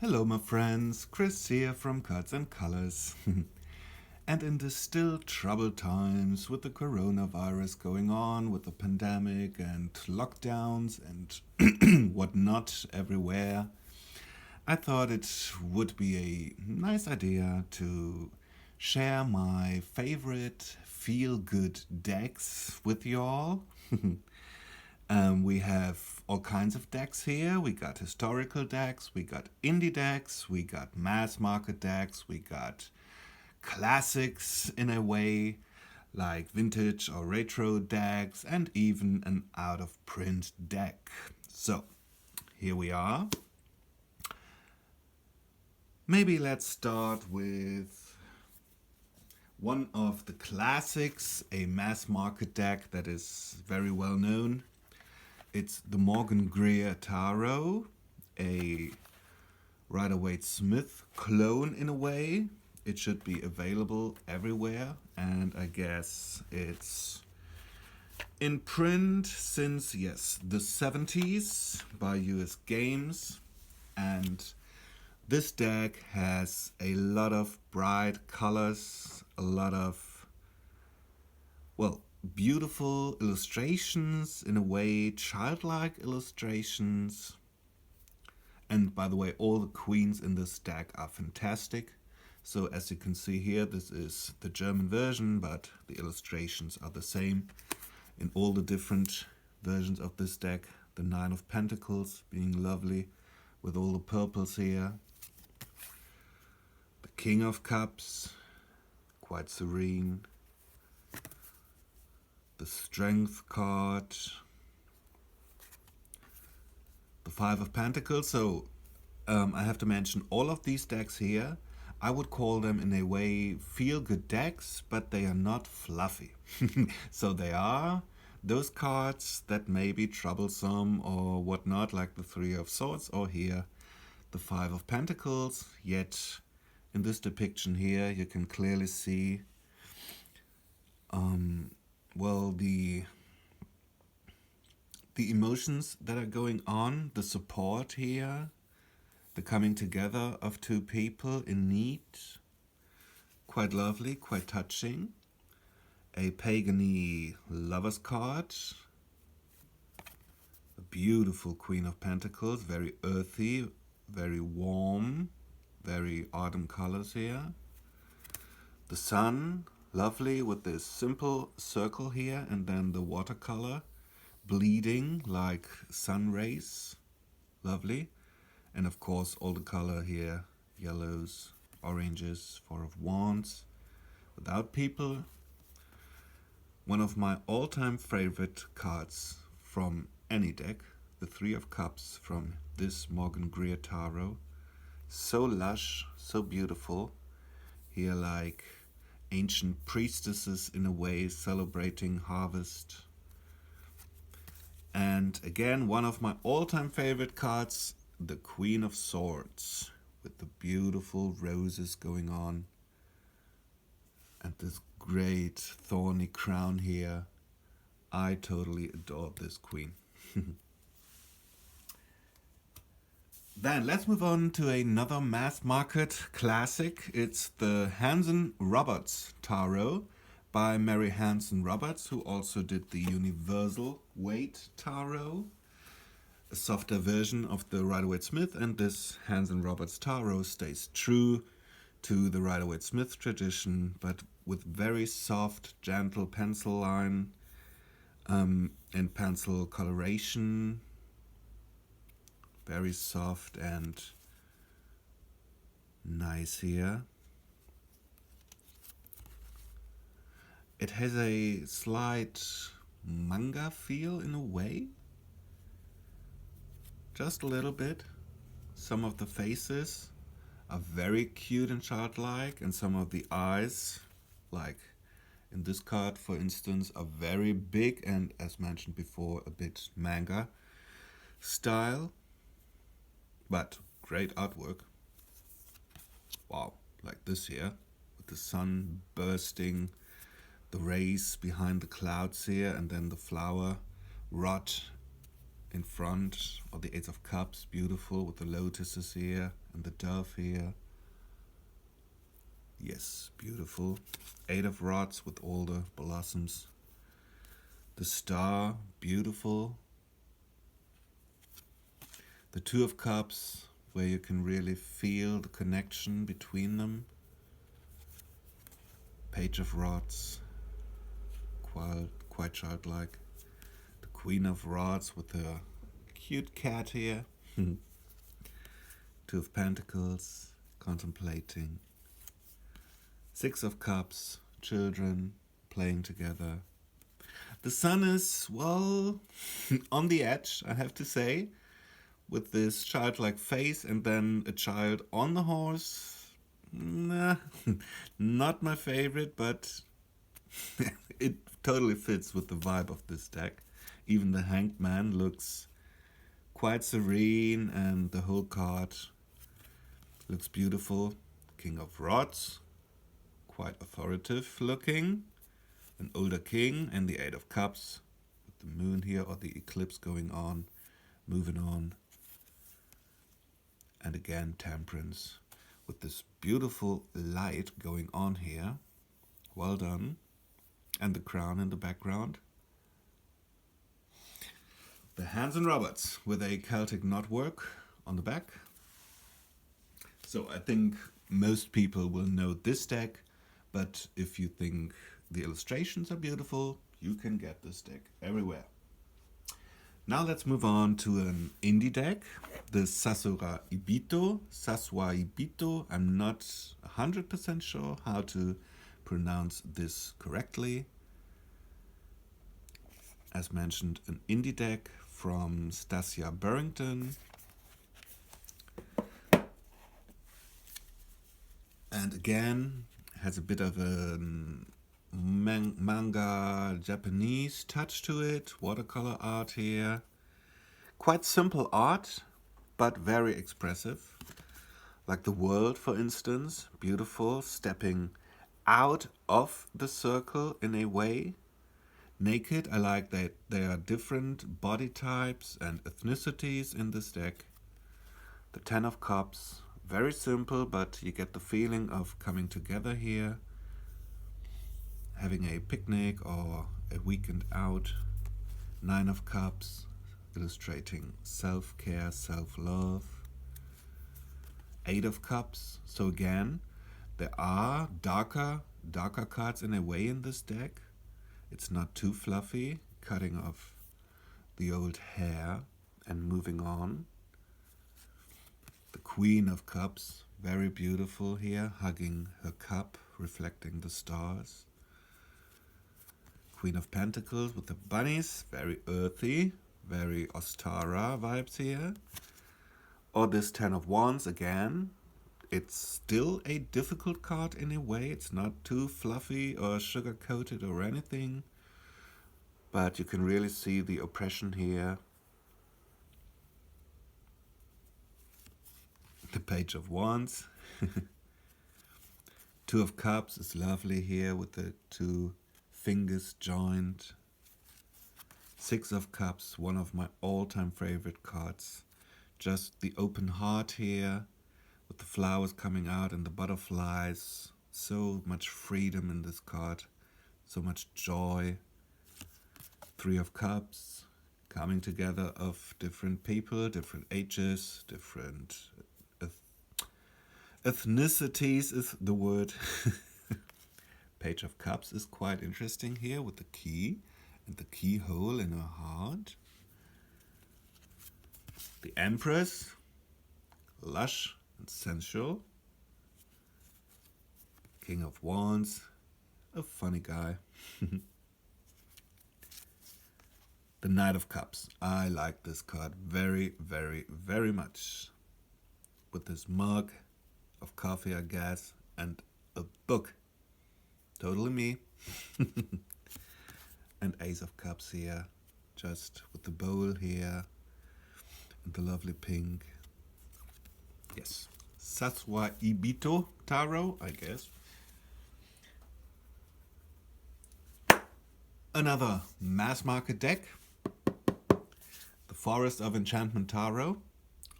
Hello, my friends. Chris here from Cards.n.Colors. And in the still troubled times with the coronavirus going on, with the pandemic and lockdowns and whatnot everywhere, I thought it would be a nice idea to share my favorite feel-good decks with you all. We have all kinds of decks here. We got historical decks, we got indie decks, we got mass market decks, we got classics in a way, like vintage or retro decks, and even an out-of-print deck. So, here we are. Maybe let's start with one of the classics, a mass market deck that is very well known. It's the Greer Tarot, a Rider-Waite-Smith clone in a way. It should be available everywhere, and I guess it's in print since, yes, the 70s by US Games. And this deck has a lot of bright colors, a lot of, well, beautiful illustrations, in a way, childlike illustrations. And by the way, all the queens in this deck are fantastic. So as you can see here, this is the German version, but the illustrations are the same in all the different versions of this deck. The Nine of Pentacles being lovely with all the purples here. The King of Cups, quite serene. The Strength card, the Five of Pentacles. So I have to mention all of these decks here. I would call them in a way feel-good decks, but they are not fluffy. So they are those cards that may be troublesome or whatnot, like the Three of Swords, or here the Five of Pentacles. Yet in this depiction here you can clearly see well, the emotions that are going on, the support here, the coming together of two people in need. Quite lovely, quite touching. A Pagany Lover's card. A beautiful Queen of Pentacles, very earthy, very warm, very autumn colors here. The Sun, lovely with this simple circle here, and then the watercolor bleeding like sun rays, lovely. And of course all the color here, yellows, oranges, Four of Wands, without people. One of my all-time favorite cards from any deck, the Three of Cups from this Greer Tarot. So lush, so beautiful. Here like ancient priestesses in a way, celebrating harvest. And again, one of my all-time favorite cards, the Queen of Swords, with the beautiful roses going on and this great thorny crown here. I totally adore this queen. Then let's move on to another mass market classic. It's the Hanson Roberts Tarot by Mary Hanson Roberts, who also did the Universal Weight Tarot, a softer version of the Rider-Waite-Smith, and this Hanson Roberts Tarot stays true to the Rider-Waite-Smith tradition, but with very soft, gentle pencil line and pencil coloration. Very soft and nice here. It has a slight manga feel in a way. Just a little bit. Some of the faces are very cute and childlike, and some of the eyes, like in this card for instance, are very big and, as mentioned before, a bit manga style. But great artwork. Wow, like this here, with the sun bursting, the rays behind the clouds here, and then the flower rot in front, or the Ace of Cups, beautiful, with the lotuses here and the dove here. Yes, beautiful. Eight of Rods with all the blossoms. The Star, beautiful. The Two of Cups, where you can really feel the connection between them. Page of Rods, quite childlike. The Queen of Rods with the cute cat here. Two of Pentacles, contemplating. Six of Cups, children playing together. The Sun is, well, on the edge, I have to say, with this childlike face and then a child on the horse. Nah, not my favorite, but it totally fits with the vibe of this deck. Even the Hanged Man looks quite serene, and the whole card looks beautiful. King of Rods, quite authoritative looking. An older king, and the Eight of Cups with the moon here, or the eclipse going on, moving on. And again, Temperance with this beautiful light going on here. Well done. And the crown in the background. The Hanson Roberts with a Celtic knotwork on the back. So I think most people will know this deck, but if you think the illustrations are beautiful, you can get this deck everywhere. Now let's move on to an indie deck, the Sasuraibito. I'm not 100% sure how to pronounce this correctly. As mentioned, an indie deck from Stasia Burrington. And again, has a bit of a manga Japanese touch to it. Watercolor art here. Quite simple art, but very expressive. Like the world, for instance. Beautiful, stepping out of the circle in a way. Naked, I like that there are different body types and ethnicities in this deck. The Ten of Cups, very simple, but you get the feeling of coming together here. Having a picnic or a weekend out. Nine of Cups, illustrating self-care, self-love. Eight of Cups, so again, there are darker cards in a way in this deck. It's not too fluffy, cutting off the old hair and moving on. The Queen of Cups, very beautiful here, hugging her cup, reflecting the stars. Queen of Pentacles with the bunnies, very earthy, very Ostara vibes here. Or this Ten of Wands again. It's still a difficult card in a way. It's not too fluffy or sugar-coated or anything. But you can really see the oppression here. The Page of Wands. Two of Cups is lovely here with the two fingers joined. Six of Cups, one of my all-time favorite cards. Just the open heart here with the flowers coming out and the butterflies. So much freedom in this card. So much joy. Three of Cups, coming together of different people, different ages, different ethnicities is the word. Page of Cups is quite interesting here with the key and the keyhole in her heart. The Empress, lush and sensual. King of Wands, a funny guy. The Knight of Cups. I like this card very, very, very much. With this mug of coffee, I guess, and a book. Totally me. And Ace of Cups here, just with the bowl here, and the lovely pink. Yes, Sasuraibito Tarot, I guess. Another mass market deck. The Forest of Enchantment Tarot.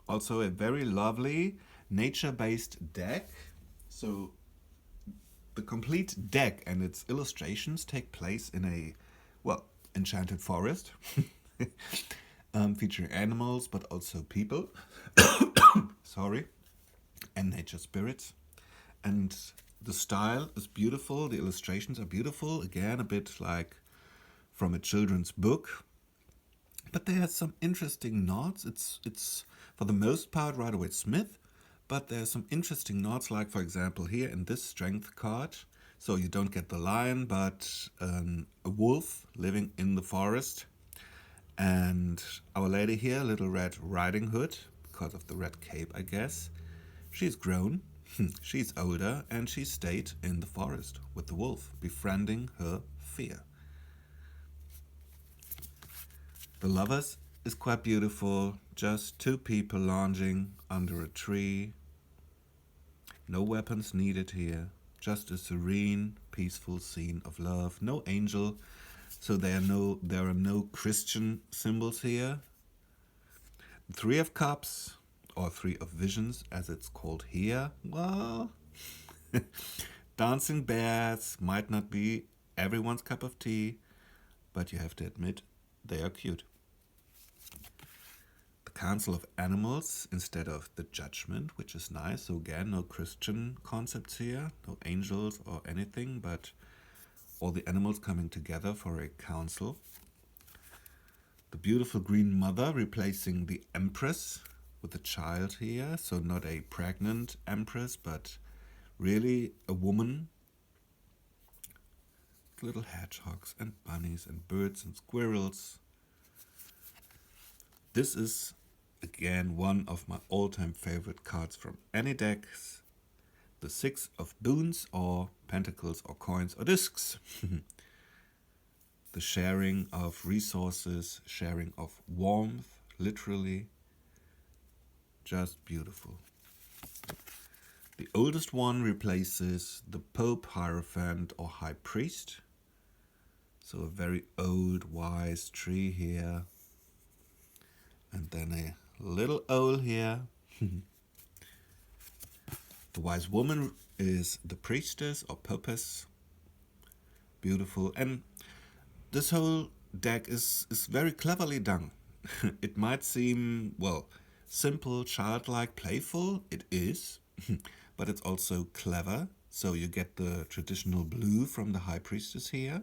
Also a very lovely nature-based deck. So the complete deck and its illustrations take place in a, well, enchanted forest. Featuring animals, but also people. Sorry. And nature spirits. And the style is beautiful. The illustrations are beautiful. Again, a bit like from a children's book. But there are some interesting nods. It's for the most part right away Smith. But there are some interesting nods, like for example here in this strength card. So you don't get the lion, but a wolf living in the forest. And our lady here, Little Red Riding Hood, because of the red cape, I guess. She's grown, she's older, and she stayed in the forest with the wolf, befriending her fear. The Lovers is quite beautiful, just two people lounging under a tree. No weapons needed here, just a serene, peaceful scene of love. No angel, so there are no Christian symbols here. Three of Cups, or Three of Visions, as it's called here. Well, dancing bears might not be everyone's cup of tea, but you have to admit they are cute. The Council of Animals instead of the Judgment, which is nice. So again, no Christian concepts here, no angels or anything, but all the animals coming together for a council. The beautiful Green Mother replacing the Empress with a child here. So not a pregnant Empress, but really a woman. Little hedgehogs and bunnies and birds and squirrels. This is, again, one of my all-time favorite cards from any decks. The Six of Boons, or Pentacles, or Coins, or Discs. The sharing of resources, sharing of warmth, literally. Just beautiful. The oldest one replaces the Pope, Hierophant, or High Priest. So a very old, wise tree here. And then a little owl here. The Wise Woman is the Priestess, or Popess. Beautiful. And this whole deck is very cleverly done. It might seem, well, simple, childlike, playful. It is. But it's also clever. So you get the traditional blue from the High Priestess here.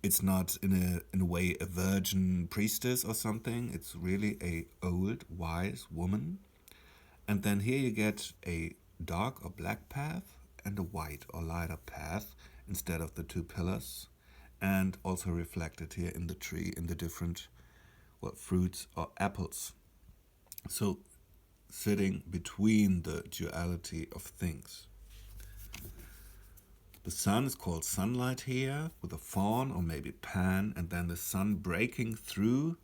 It's not in a way a virgin priestess or something. It's really a old, wise woman. And then here you get a dark or black path and a white or lighter path instead of the two pillars. And also reflected here in the tree in the different, well, fruits or apples. So sitting between the duality of things. The sun is called sunlight here with a fawn or maybe pan, and then the sun breaking through.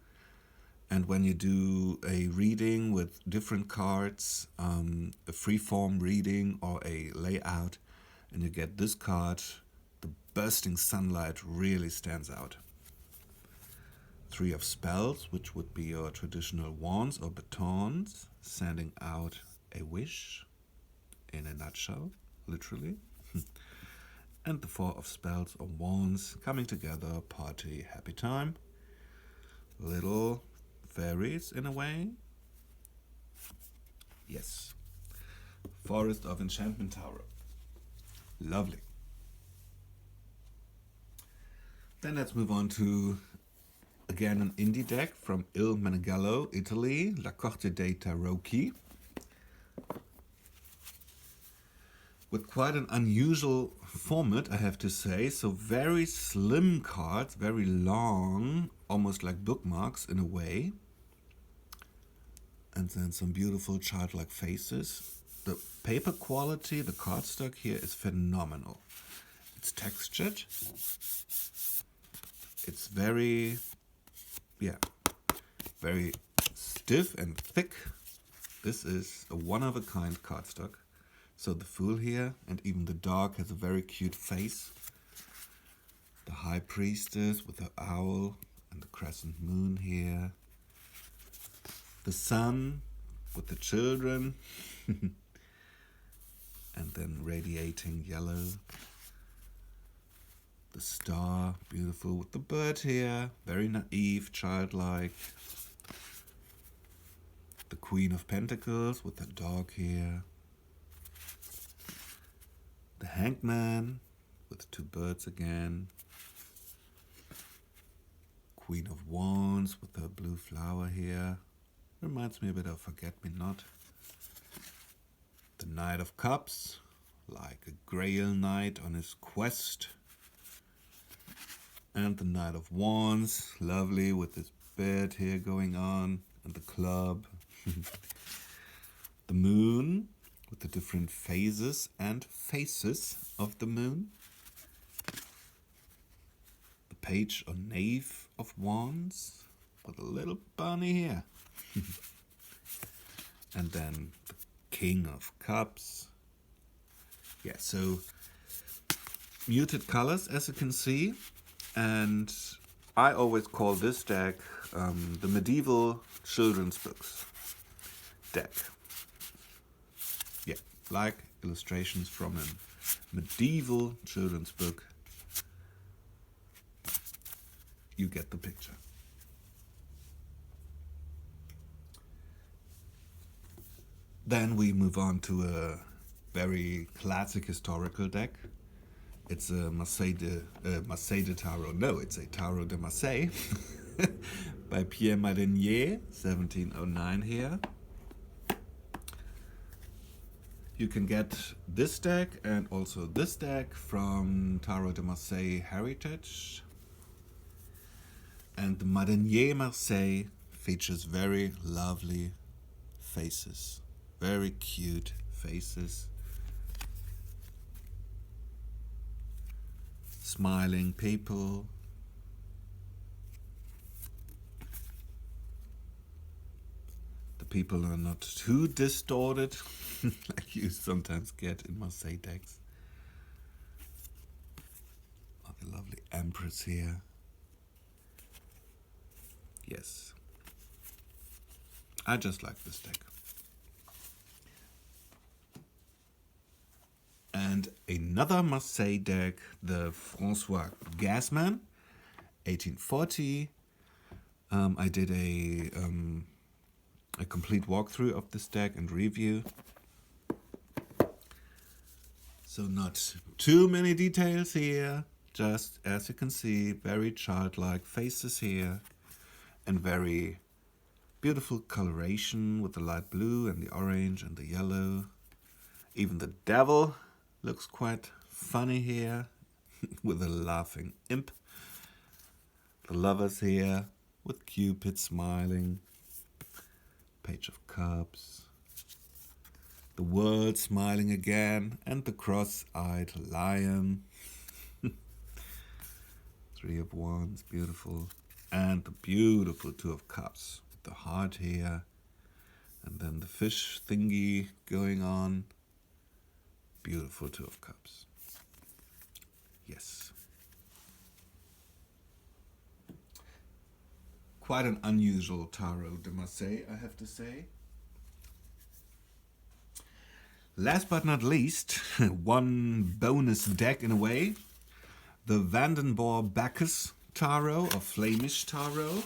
And when you do a reading with different cards, a freeform reading or a layout, and you get this card, the bursting sunlight really stands out. Three of Spells, which would be your traditional wands or batons, sending out a wish in a nutshell, literally. And the Four of Spells or wands coming together, party, happy time. Little fairies in a way. Yes. Forest of Enchantment Tarot. Lovely. Then let's move on to, again, an indie deck from Il Menegallo, Italy, La Corte Dei Tarocchi. With quite an unusual format, I have to say. So very slim cards, very long, almost like bookmarks in a way. And then some beautiful childlike faces. The paper quality, the cardstock here is phenomenal. It's textured. It's very, very stiff and thick. This is a one-of-a-kind cardstock. So the Fool here, and even the dog has a very cute face. The High Priestess with her owl and the crescent moon here. The sun with the children. And then radiating yellow. The star, beautiful, with the bird here. Very naive, childlike. The Queen of Pentacles with the dog here. The Hangman with 2 birds again. Queen of Wands with her blue flower here. Reminds me a bit of Forget-Me-Not. The Knight of Cups, like a Grail knight on his quest. And the Knight of Wands, lovely with this bed here going on. And the club. The Moon with the different phases and faces of the moon. The Page or Knave of Wands with a little bunny here. And then the King of Cups. Yeah, so muted colors, as you can see. And I always call this deck the medieval children's books deck. Yeah, like illustrations from a medieval children's book. You get the picture. Then we move on to a very classic historical deck. It's a Marseille de Tarot. No, it's a Tarot de Marseille by Pierre Madenié, 1709 here. You can get this deck and also this deck from Tarot de Marseille Heritage. And the Madenié Marseille features very lovely faces. Very cute faces. Smiling people. The people are not too distorted, like you sometimes get in Marseille decks. Oh, the lovely Empress here. Yes. I just like this deck. And another Marseille deck, the François Gassmann, 1840. I did a complete walkthrough of this deck and review. So not too many details here. Just, as you can see, very childlike faces here. And very beautiful coloration with the light blue and the orange and the yellow. Even the devil looks quite funny here with a laughing imp. The lovers here with Cupid smiling. Page of Cups. The world smiling again and the cross-eyed lion. 3 of Wands, beautiful. And the beautiful 2 of Cups. The heart here. And then the fish thingy going on. Beautiful 2 of Cups. Yes. Quite an unusual Tarot de Marseille, I have to say. Last but not least, one bonus deck in a way. The Vandenborre Bacchus Tarot or Flemish Tarot.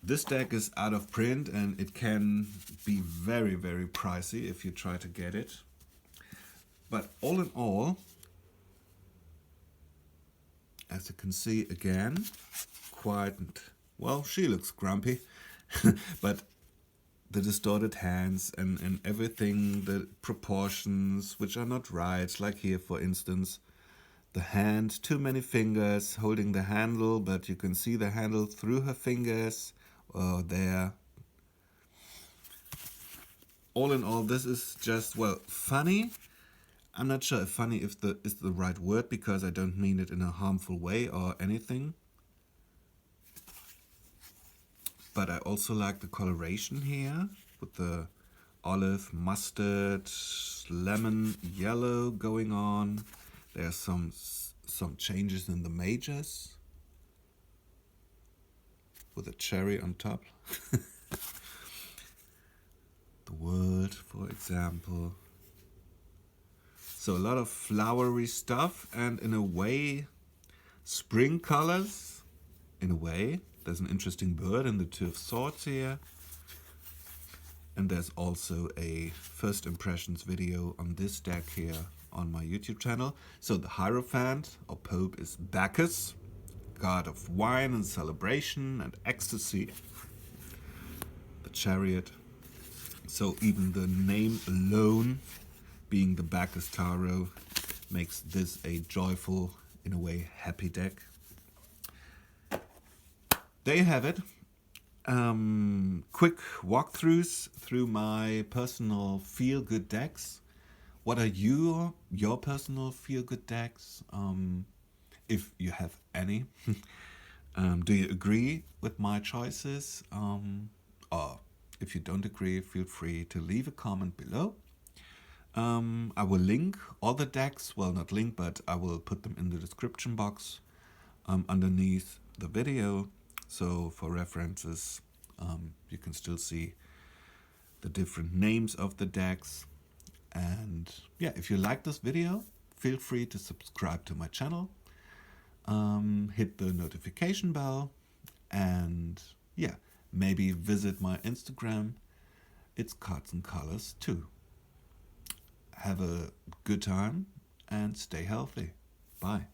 This deck is out of print and it can be very, very pricey if you try to get it. But all in all, as you can see again, quite, well, she looks grumpy, but the distorted hands and everything, the proportions which are not right, like here for instance, the hand, too many fingers holding the handle, but you can see the handle through her fingers, or there. All in all, this is just, well, funny. I'm not sure if funny is the right word, because I don't mean it in a harmful way or anything. But I also like the coloration here with the olive, mustard, lemon, yellow going on. There are some changes in the majors with a cherry on top. The World, for example. So a lot of flowery stuff, and in a way, spring colors. In a way, there's an interesting bird in the Two of Swords here. And there's also a first impressions video on this deck here on my YouTube channel. So the Hierophant, or Pope, is Bacchus, god of wine and celebration and ecstasy. The Chariot. So even the name alone, being the Bacchus Tarot, makes this a joyful, in a way, happy deck. There you have it. Quick walkthroughs through my personal feel-good decks. What are your personal feel-good decks? If you have any. Do you agree with my choices? Or if you don't agree, feel free to leave a comment below. I will link all the decks. Well, not link, but I will put them in the description box underneath the video. So for references, you can still see the different names of the decks. And yeah, if you like this video, feel free to subscribe to my channel. Hit the notification bell. And yeah, maybe visit my Instagram. It's Cards.n.Colors too. Have a good time and stay healthy. Bye.